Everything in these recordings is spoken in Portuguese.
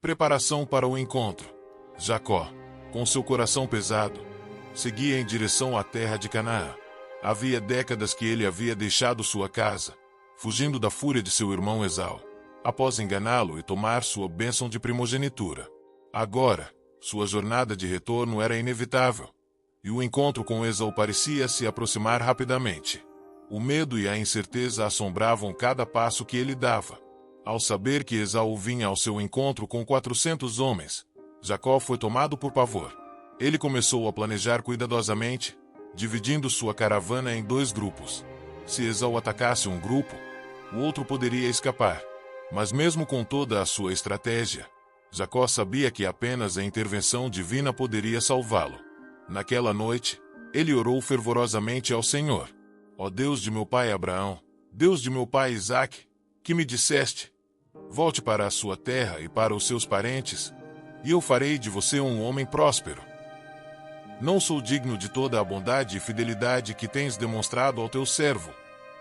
Preparação para o encontro. Jacó, com seu coração pesado, seguia em direção à terra de Canaã. Havia décadas que ele havia deixado sua casa, fugindo da fúria de seu irmão Esau, após enganá-lo e tomar sua bênção de primogenitura. Agora, sua jornada de retorno era inevitável, e o encontro com Esau parecia se aproximar rapidamente. O medo e a incerteza assombravam cada passo que ele dava. Ao saber que Esau vinha ao seu encontro com 400 homens, Jacó foi tomado por pavor. Ele começou a planejar cuidadosamente, dividindo sua caravana em 2 grupos. Se Esau atacasse um grupo, o outro poderia escapar. Mas mesmo com toda a sua estratégia, Jacó sabia que apenas a intervenção divina poderia salvá-lo. Naquela noite, ele orou fervorosamente ao Senhor. Ó Deus de meu pai Abraão, Deus de meu pai Isaque, que me disseste: volte para a sua terra e para os seus parentes, e eu farei de você um homem próspero. Não sou digno de toda a bondade e fidelidade que tens demonstrado ao teu servo.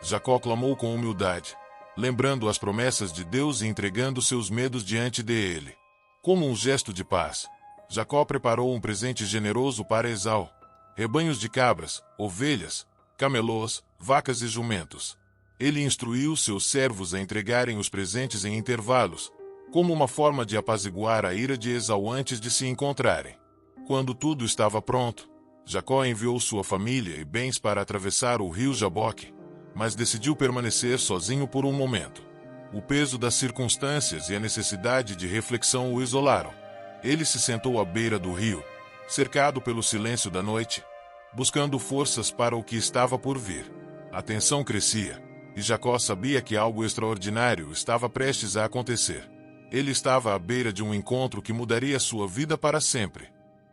Jacó clamou com humildade, lembrando as promessas de Deus e entregando seus medos diante dele. Como um gesto de paz, Jacó preparou um presente generoso para Esau: rebanhos de cabras, ovelhas, camelôs, vacas e jumentos. Ele instruiu seus servos a entregarem os presentes em intervalos, como uma forma de apaziguar a ira de Esau antes de se encontrarem. Quando tudo estava pronto, Jacó enviou sua família e bens para atravessar o rio Jaboque, mas decidiu permanecer sozinho por um momento. O peso das circunstâncias e a necessidade de reflexão o isolaram. Ele se sentou à beira do rio, cercado pelo silêncio da noite, buscando forças para o que estava por vir. A tensão crescia, e Jacó sabia que algo extraordinário estava prestes a acontecer. Ele estava à beira de um encontro que mudaria sua vida para sempre.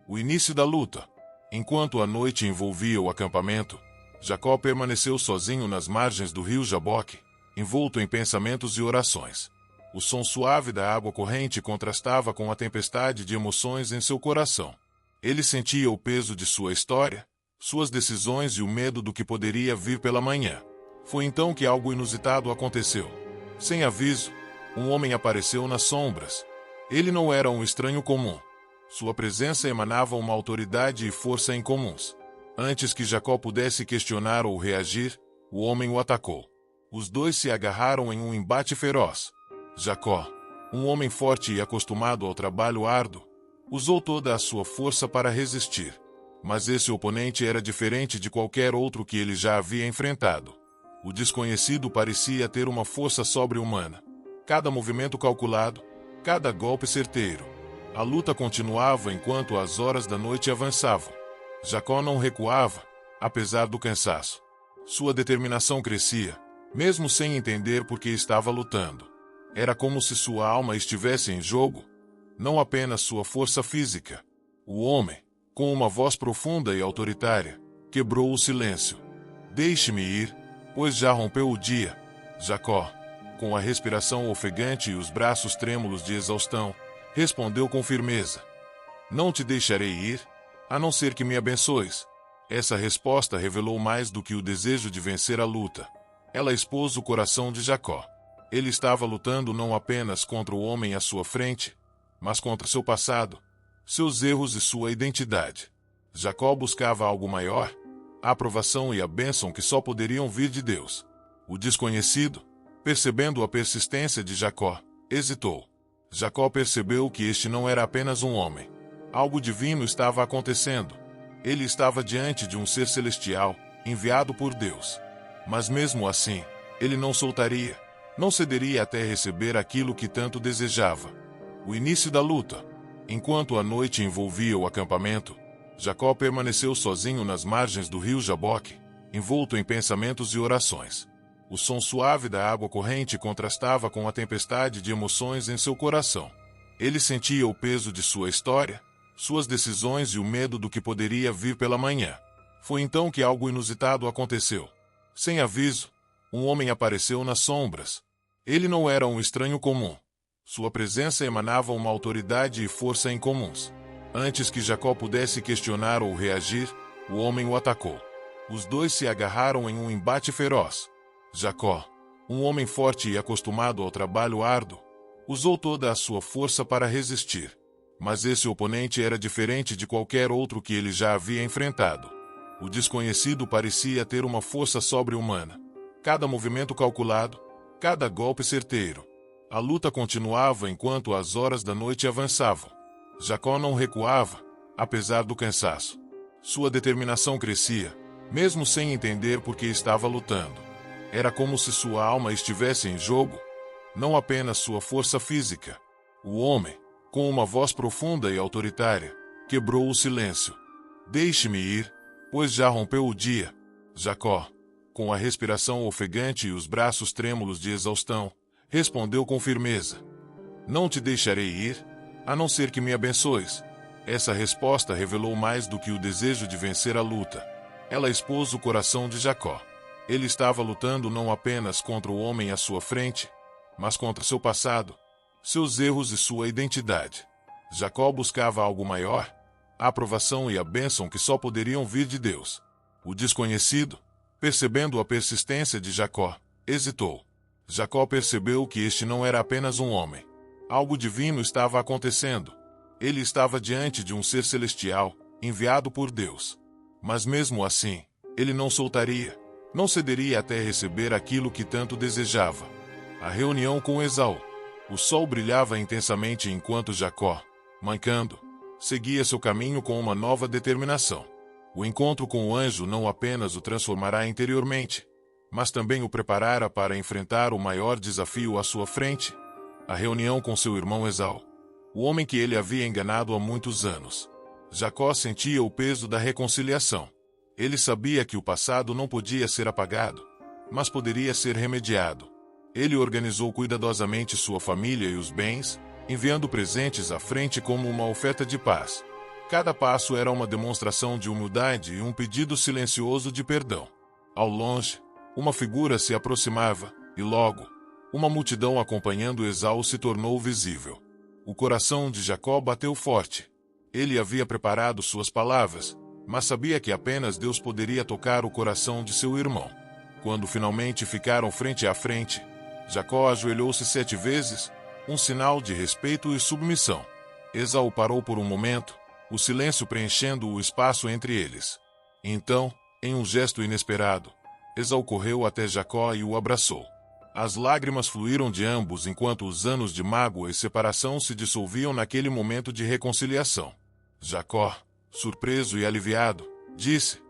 O início da luta. Enquanto a noite envolvia o acampamento, Jacó permaneceu sozinho nas margens do rio Jaboque, envolto em pensamentos e orações. O som suave da água corrente contrastava com a tempestade de emoções em seu coração. Ele sentia o peso de sua história, suas decisões e o medo do que poderia vir pela manhã. Foi então que algo inusitado aconteceu. Sem aviso, um homem apareceu nas sombras. Ele não era um estranho comum. Sua presença emanava uma autoridade e força incomuns. Antes que Jacó pudesse questionar ou reagir, o homem o atacou. Os dois se agarraram em um embate feroz. Jacó, um homem forte e acostumado ao trabalho árduo, usou toda a sua força para resistir. Mas esse oponente era diferente de qualquer outro que ele já havia enfrentado. O desconhecido parecia ter uma força sobre-humana. Cada movimento calculado, cada golpe certeiro. A luta continuava enquanto as horas da noite avançavam. Jacó não recuava, apesar do cansaço. Sua determinação crescia, mesmo sem entender por que estava lutando. Era como se sua alma estivesse em jogo, não apenas sua força física. O homem, com uma voz profunda e autoritária, quebrou o silêncio. Deixe-me ir, pois já rompeu o dia. Jacó, com a respiração ofegante e os braços trêmulos de exaustão, respondeu com firmeza: não te deixarei ir, a não ser que me abençoes. Essa resposta revelou mais do que o desejo de vencer a luta. Ela expôs o coração de Jacó. Ele estava lutando não apenas contra o homem à sua frente, mas contra seu passado, seus erros e sua identidade. Jacó buscava algo maior, a aprovação e a bênção que só poderiam vir de Deus. O desconhecido, percebendo a persistência de Jacó, hesitou. Jacó percebeu que este não era apenas um homem. Algo divino estava acontecendo. Ele estava diante de um ser celestial, enviado por Deus. Mas mesmo assim, ele não soltaria, não cederia até receber aquilo que tanto desejava. O início da luta. Enquanto a noite envolvia o acampamento, Jacó permaneceu sozinho nas margens do rio Jaboque, envolto em pensamentos e orações. O som suave da água corrente contrastava com a tempestade de emoções em seu coração. Ele sentia o peso de sua história, suas decisões e o medo do que poderia vir pela manhã. Foi então que algo inusitado aconteceu. Sem aviso, um homem apareceu nas sombras. Ele não era um estranho comum. Sua presença emanava uma autoridade e força incomuns. Antes que Jacó pudesse questionar ou reagir, o homem o atacou. Os dois se agarraram em um embate feroz. Jacó, um homem forte e acostumado ao trabalho árduo, Usou toda a sua força para resistir. Mas esse oponente era diferente de qualquer outro que ele já havia enfrentado. O desconhecido parecia ter uma força sobre-humana. Cada movimento calculado, cada golpe certeiro. A luta continuava enquanto as horas da noite avançavam. Jacó não recuava, apesar do cansaço. Sua determinação crescia, mesmo sem entender por que estava lutando. Era como se sua alma estivesse em jogo, não apenas sua força física. O homem, com uma voz profunda e autoritária, quebrou o silêncio. Deixe-me ir, pois já rompeu o dia. Jacó, com a respiração ofegante e os braços trêmulos de exaustão, respondeu com firmeza. Não te deixarei ir, a não ser que me abençoes. Essa resposta revelou mais do que o desejo de vencer a luta. Ela expôs o coração de Jacó. Ele estava lutando não apenas contra o homem à sua frente, mas contra seu passado, seus erros e sua identidade. Jacó buscava algo maior, a aprovação e a bênção que só poderiam vir de Deus. O desconhecido, percebendo a persistência de Jacó, hesitou. Jacó percebeu que este não era apenas um homem. Algo divino estava acontecendo. Ele estava diante de um ser celestial, enviado por Deus. Mas mesmo assim, ele não soltaria, não cederia até receber aquilo que tanto desejava. A reunião com Esaú. O sol brilhava intensamente enquanto Jacó, mancando, seguia seu caminho com uma nova determinação. O encontro com o anjo não apenas o transformará interiormente, mas também o preparara para enfrentar o maior desafio à sua frente, a reunião com seu irmão Esaú, o homem que ele havia enganado há muitos anos. Jacó sentia o peso da reconciliação. Ele sabia que o passado não podia ser apagado, mas poderia ser remediado. Ele organizou cuidadosamente sua família e os bens, enviando presentes à frente como uma oferta de paz. Cada passo era uma demonstração de humildade e um pedido silencioso de perdão. Ao longe, uma figura se aproximava, e logo, uma multidão acompanhando Esaú se tornou visível. O coração de Jacó bateu forte. Ele havia preparado suas palavras, mas sabia que apenas Deus poderia tocar o coração de seu irmão. Quando finalmente ficaram frente a frente, Jacó ajoelhou-se 7 vezes, um sinal de respeito e submissão. Esaú parou por um momento, o silêncio preenchendo o espaço entre eles. Então, em um gesto inesperado, Esaú correu até Jacó e o abraçou. As lágrimas fluíram de ambos enquanto os anos de mágoa e separação se dissolviam naquele momento de reconciliação. Jacó, surpreso e aliviado, disse: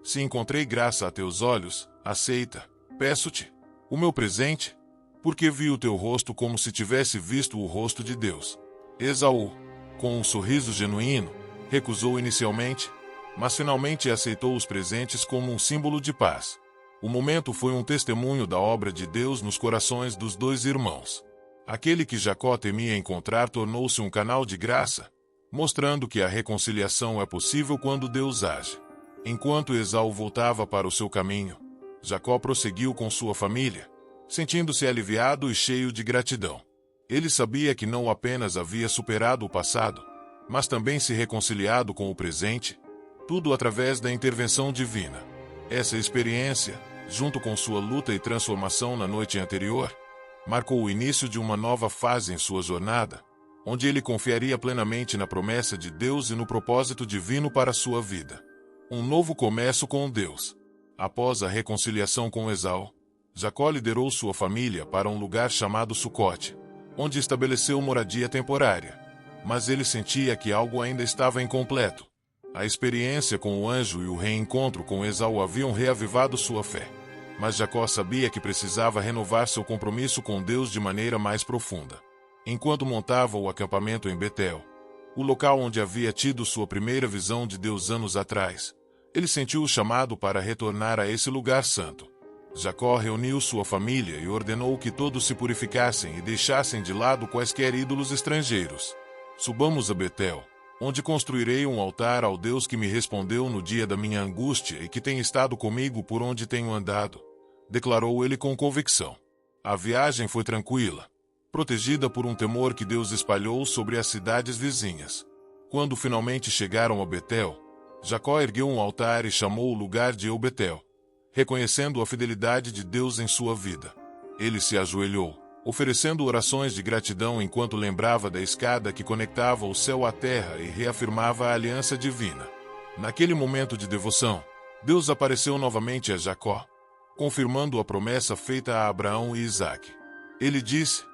Se encontrei graça a teus olhos, aceita, peço-te, o meu presente, porque vi o teu rosto como se tivesse visto o rosto de Deus. Esaú, com um sorriso genuíno, recusou inicialmente, mas finalmente aceitou os presentes como um símbolo de paz. O momento foi um testemunho da obra de Deus nos corações dos dois irmãos. Aquele que Jacó temia encontrar tornou-se um canal de graça, mostrando que a reconciliação é possível quando Deus age. Enquanto Esaú voltava para o seu caminho, Jacó prosseguiu com sua família, sentindo-se aliviado e cheio de gratidão. Ele sabia que não apenas havia superado o passado, mas também se reconciliado com o presente, tudo através da intervenção divina. Essa experiência, junto com sua luta e transformação na noite anterior, marcou o início de uma nova fase em sua jornada, onde ele confiaria plenamente na promessa de Deus e no propósito divino para sua vida. Um novo começo com Deus. Após a reconciliação com Esaú, Jacó liderou sua família para um lugar chamado Sucote, onde estabeleceu moradia temporária. Mas ele sentia que algo ainda estava incompleto. A experiência com o anjo e o reencontro com Esaú haviam reavivado sua fé. Mas Jacó sabia que precisava renovar seu compromisso com Deus de maneira mais profunda. Enquanto montava o acampamento em Betel, o local onde havia tido sua primeira visão de Deus anos atrás, ele sentiu o chamado para retornar a esse lugar santo. Jacó reuniu sua família e ordenou que todos se purificassem e deixassem de lado quaisquer ídolos estrangeiros. Subamos a Betel, onde construirei um altar ao Deus que me respondeu no dia da minha angústia e que tem estado comigo por onde tenho andado, declarou ele com convicção. A viagem foi tranquila, protegida por um temor que Deus espalhou sobre as cidades vizinhas. Quando finalmente chegaram a Betel, Jacó ergueu um altar e chamou o lugar de El-Betel, reconhecendo a fidelidade de Deus em sua vida. Ele se ajoelhou, oferecendo orações de gratidão enquanto lembrava da escada que conectava o céu à terra e reafirmava a aliança divina. Naquele momento de devoção, Deus apareceu novamente a Jacó, confirmando a promessa feita a Abraão e Isaque. Ele disse: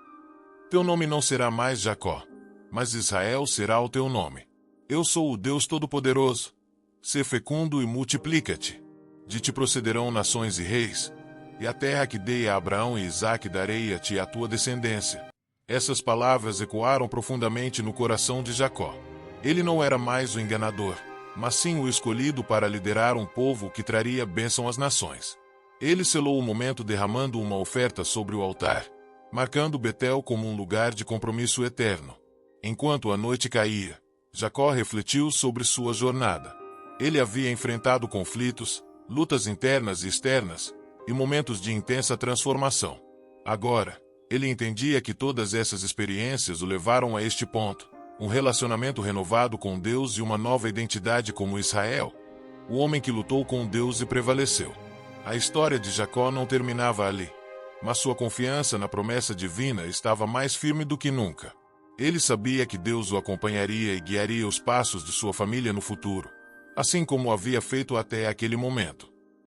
Teu nome não será mais Jacó, mas Israel será o teu nome. Eu sou o Deus Todo-Poderoso. Sê fecundo e multiplica-te. De ti procederão nações e reis, e a terra que dei a Abraão e Isaque darei a ti e à tua descendência. Essas palavras ecoaram profundamente no coração de Jacó. Ele não era mais o enganador, mas sim o escolhido para liderar um povo que traria bênção às nações. Ele selou o momento derramando uma oferta sobre o altar, marcando Betel como um lugar de compromisso eterno. Enquanto a noite caía, Jacó refletiu sobre sua jornada. Ele havia enfrentado conflitos, lutas internas e externas, e momentos de intensa transformação. Agora, ele entendia que todas essas experiências o levaram a este ponto: um relacionamento renovado com Deus e uma nova identidade como Israel, o homem que lutou com Deus e prevaleceu. A história de Jacó não terminava ali, mas sua confiança na promessa divina estava mais firme do que nunca. Ele sabia que Deus o acompanharia e guiaria os passos de sua família no futuro, assim como havia feito até aquele momento.